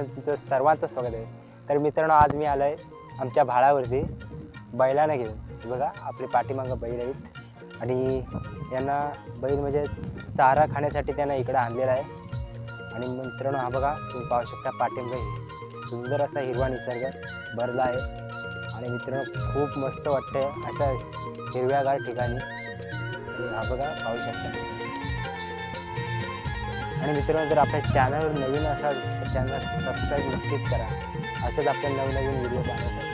तुमचं सर्वांचं स्वागत आहे। तर मित्रांनो, आज मी आलोय आमच्या भाळावरती बैलांना घेऊन। बघा आपले पाठीमागं बैल आहेत आणि यांना बैल म्हणजे चारा खाण्यासाठी त्यांना इकडे आणलेला आहे। आणि मित्रांनो, हा बघा तुम्ही पाहू शकता पाठीमागे सुंदर असा हिरवा निसर्ग भरला आहे आणि मित्रांनो खूप मस्त वाटतंय अशा हिरव्यागार ठिकाणी। हा बघा पाहू शकता। आणि मित्रांनो, जर आपल्या चॅनलवर नवीन असाल तर चॅनल सबस्क्राईब नक्कीच करा, असेच आपले नवनवीन व्हिडिओ पाहण्यासाठी।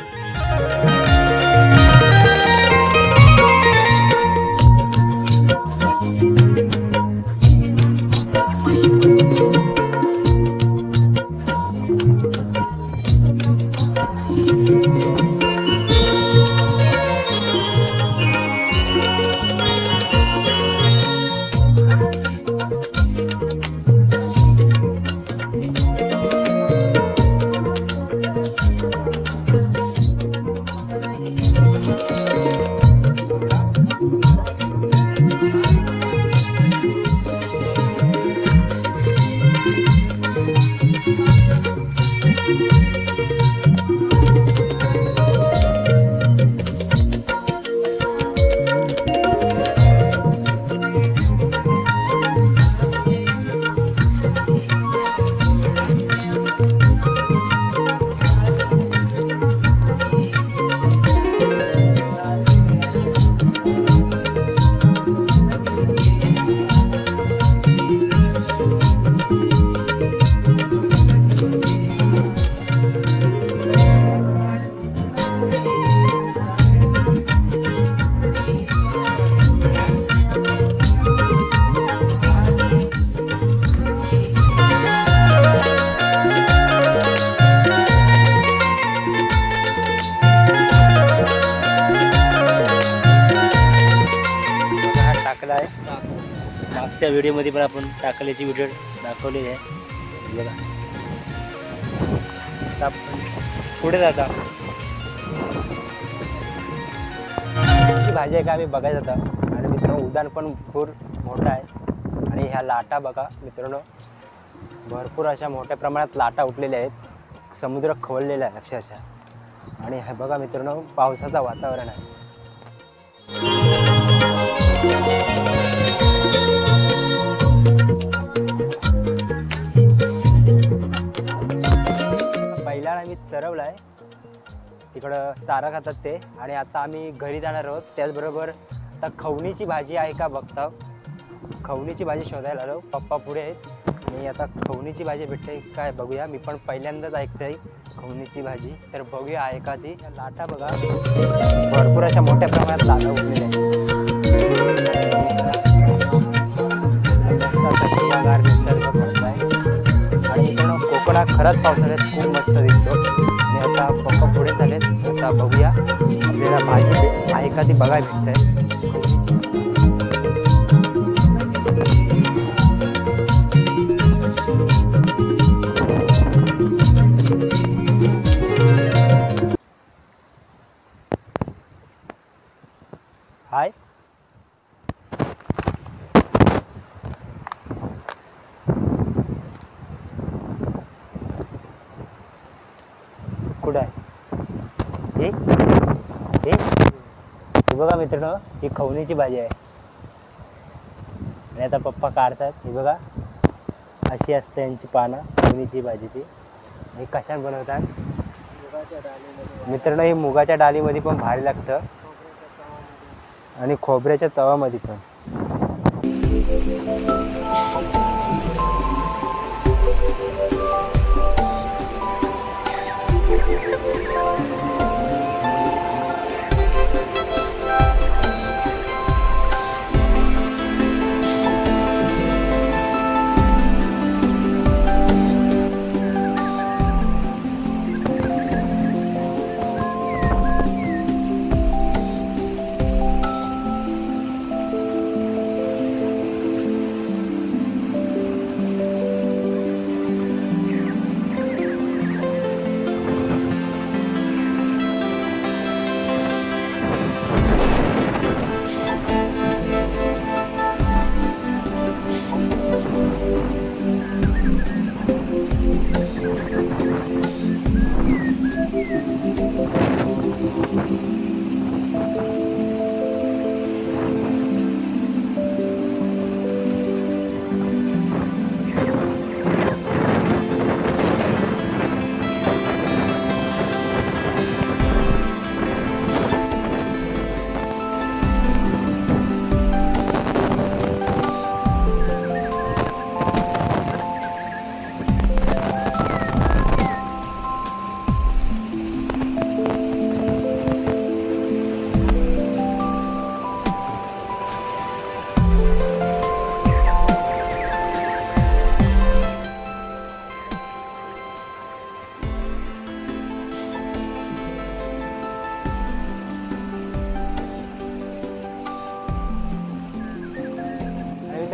मागच्या व्हिडिओमध्ये पण आपण टाकल्याची व्हिडिओ दाखवलेली आहे। बघा आता पुढे जाता भाजी आहे का आम्ही बघायला जाता। आणि मित्रांनो, उद्यान पण भरपूर मोठं आहे आणि ह्या लाटा बघा मित्रांनो, भरपूर अशा मोठ्या प्रमाणात लाटा उठलेल्या आहेत, समुद्र खवळलेला आहे अक्षरशः। आणि हे बघा मित्रांनो, पावसाचं वातावरण आहे। बैलाला आम्ही चरवलाय, तिकडं चारा खातात ते। आणि आता आम्ही घरी जाणार आहोत। त्याचबरोबर आता खवणीची भाजी आहे का बघता, खवणीची भाजी शोधायला आलो। पप्पा पुढे आहेत आणि आता खवणीची भाजी भेटते काय बघूया। मी पण पहिल्यांदाच ऐकतोय खवणीची भाजी, तर बघूया आहे का ती। लाटा बघा, भरपूर अशा मोठ्या प्रमाणात लाटा उठलेल्या आहेत, निसर्ग पडलाय आणि मित्रांनो, कोकणात खरंच पावसाळ्यात खूप मस्त दिसतो। आणि आता पप्पा पुढे झालेत, आता बघूया आपल्याला भाजी आहे का ती बघायला भेटते। हाय कुठं आहे हे बघा मित्रांनो, ही खवणीची भाजी आहे आणि आता पप्पा काढतात। हे बघा अशी असते यांची पानं खवणीची भाजीची। हे कशाने बनवतात मित्रांनो, हे मुगाच्या डाळीमध्ये पण भारी लागतं आणि खोबऱ्याच्या तवामध्ये पण।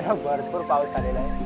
मित्रांनो भरपूर पाऊस आलेला आहे.